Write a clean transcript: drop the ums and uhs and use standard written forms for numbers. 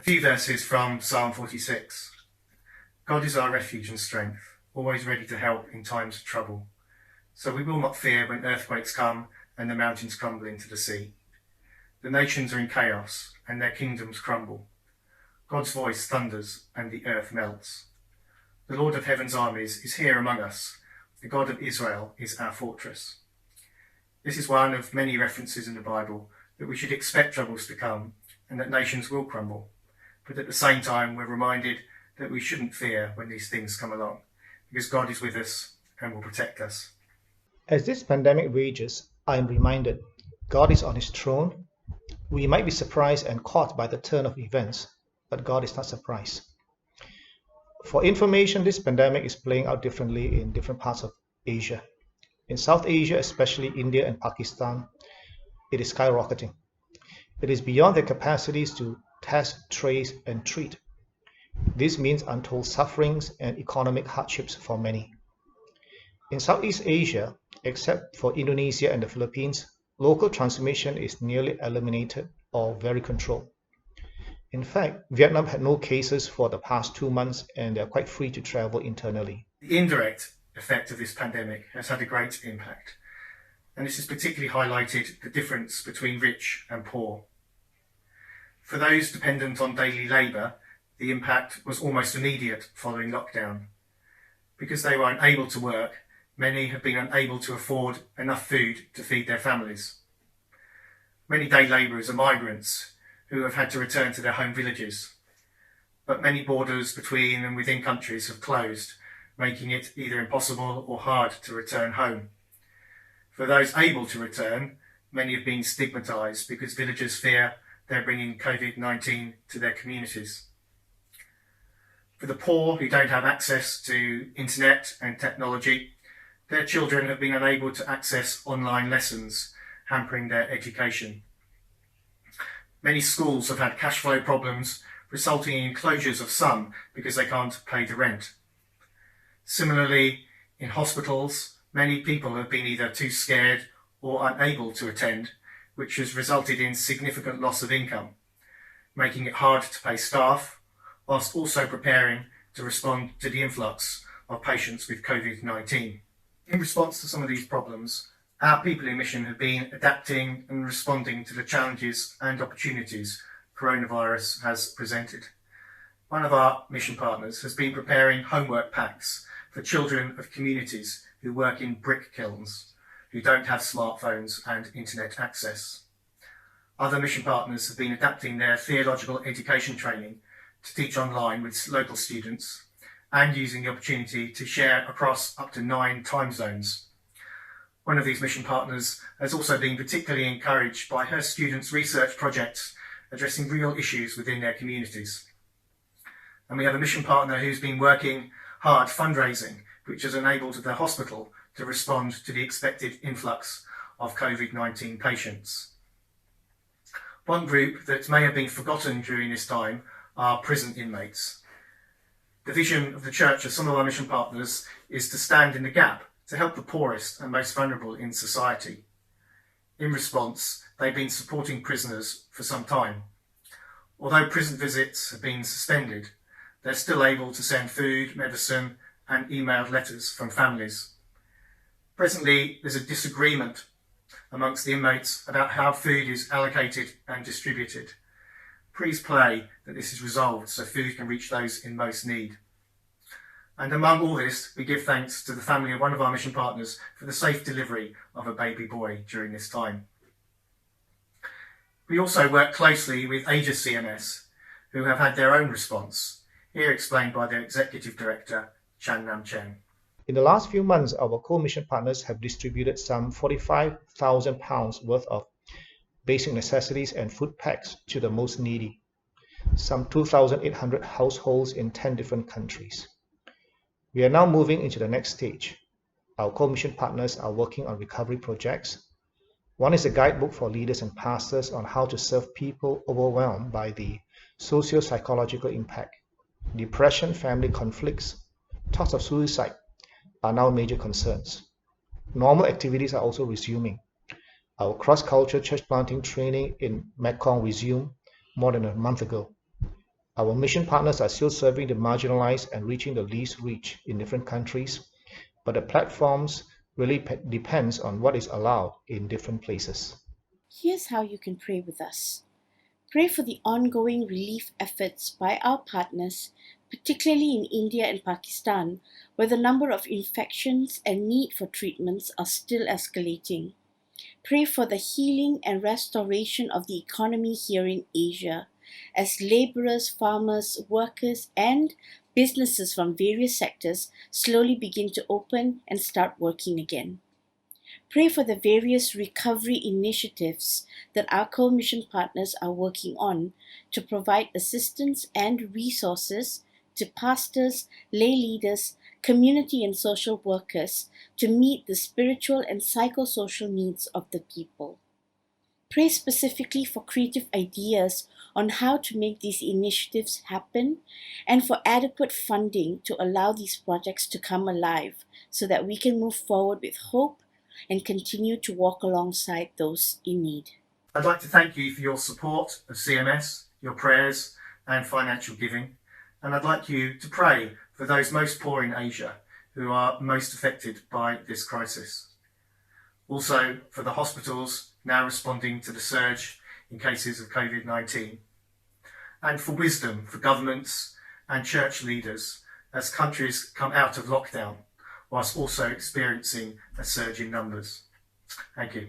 few verses from Psalm 46. God is our refuge and strength, always ready to help in times of trouble. So we will not fear when earthquakes come and the mountains crumble into the sea. The nations are in chaos and their kingdoms crumble. God's voice thunders and the earth melts. The Lord of heaven's armies is here among us. The God of Israel is our fortress. This is one of many references in the Bible that we should expect troubles to come and that nations will crumble. But at the same time, we're reminded that we shouldn't fear when these things come along, because God is with us and will protect us. As this pandemic rages, I am reminded God is on his throne. We might be surprised and caught by the turn of events, but God is not surprised. For information, this pandemic is playing out differently in different parts of Asia. In South Asia, especially India and Pakistan, it is skyrocketing. It is beyond their capacities to test, trace, and treat. This means untold sufferings and economic hardships for many. In Southeast Asia, except for Indonesia and the Philippines, local transmission is nearly eliminated or very controlled. In fact, Vietnam had no cases for the past 2 months and they are quite free to travel internally. The indirect effect of this pandemic has had a great impact, and this has particularly highlighted the difference between rich and poor. For those dependent on daily labour, the impact was almost immediate following lockdown. Because they were unable to work, many have been unable to afford enough food to feed their families. Many day labourers are migrants who have had to return to their home villages, but many borders between and within countries have closed, making it either impossible or hard to return home. For those able to return, many have been stigmatised because villagers fear they're bringing COVID-19 to their communities. For the poor who don't have access to internet and technology, their children have been unable to access online lessons, hampering their education. Many schools have had cash flow problems, resulting in closures of some because they can't pay the rent. Similarly, in hospitals, many people have been either too scared or unable to attend, which has resulted in significant loss of income, making it hard to pay staff, whilst also preparing to respond to the influx of patients with COVID-19. In response to some of these problems, our people in mission have been adapting and responding to the challenges and opportunities coronavirus has presented. One of our mission partners has been preparing homework packs for children of communities who work in brick kilns, who don't have smartphones and internet access. Other mission partners have been adapting their theological education training to teach online with local students and using the opportunity to share across up to 9 time zones. One of these mission partners has also been particularly encouraged by her students' research projects addressing real issues within their communities. And we have a mission partner who's been working hard fundraising, which has enabled the hospital to respond to the expected influx of COVID-19 patients. One group that may have been forgotten during this time are prison inmates. The vision of the church of some of our mission partners is to stand in the gap to help the poorest and most vulnerable in society. In response, they've been supporting prisoners for some time. Although prison visits have been suspended, they're still able to send food, medicine, and emailed letters from families. Presently, there's a disagreement amongst the inmates about how food is allocated and distributed. Please pray that this is resolved so food can reach those in most need. And among all this, we give thanks to the family of one of our mission partners for the safe delivery of a baby boy during this time. We also work closely with Aegis CMS, who have had their own response, here explained by their Executive Director, Chan Nam Chen. In the last few months, our co-mission partners have distributed some £45,000 worth of basic necessities and food packs to the most needy, some 2,800 households in 10 different countries. We are now moving into the next stage. Our co-mission partners are working on recovery projects. One is a guidebook for leaders and pastors on how to serve people overwhelmed by the socio-psychological impact. Depression, family conflicts, thoughts of suicide are now major concerns. Normal activities are also resuming. Our cross-cultural church planting training in Mekong resumed more than a month ago. Our mission partners are still serving the marginalized and reaching the least reach in different countries, but the platforms really depends on what is allowed in different places. Here's how you can pray with us. Pray for the ongoing relief efforts by our partners, particularly in India and Pakistan, where the number of infections and need for treatments are still escalating. Pray for the healing and restoration of the economy here in Asia, as laborers, farmers, workers, and businesses from various sectors slowly begin to open and start working again. Pray for the various recovery initiatives that our co-mission partners are working on to provide assistance and resources to pastors, lay leaders, community and social workers to meet the spiritual and psychosocial needs of the people. Pray specifically for creative ideas on how to make these initiatives happen and for adequate funding to allow these projects to come alive so that we can move forward with hope and continue to walk alongside those in need. I'd like to thank you for your support of CMS, your prayers and financial giving, and I'd like you to pray for those most poor in Asia who are most affected by this crisis. Also for the hospitals now responding to the surge in cases of COVID-19, and for wisdom for governments and church leaders as countries come out of lockdown, whilst also experiencing a surge in numbers. Thank you.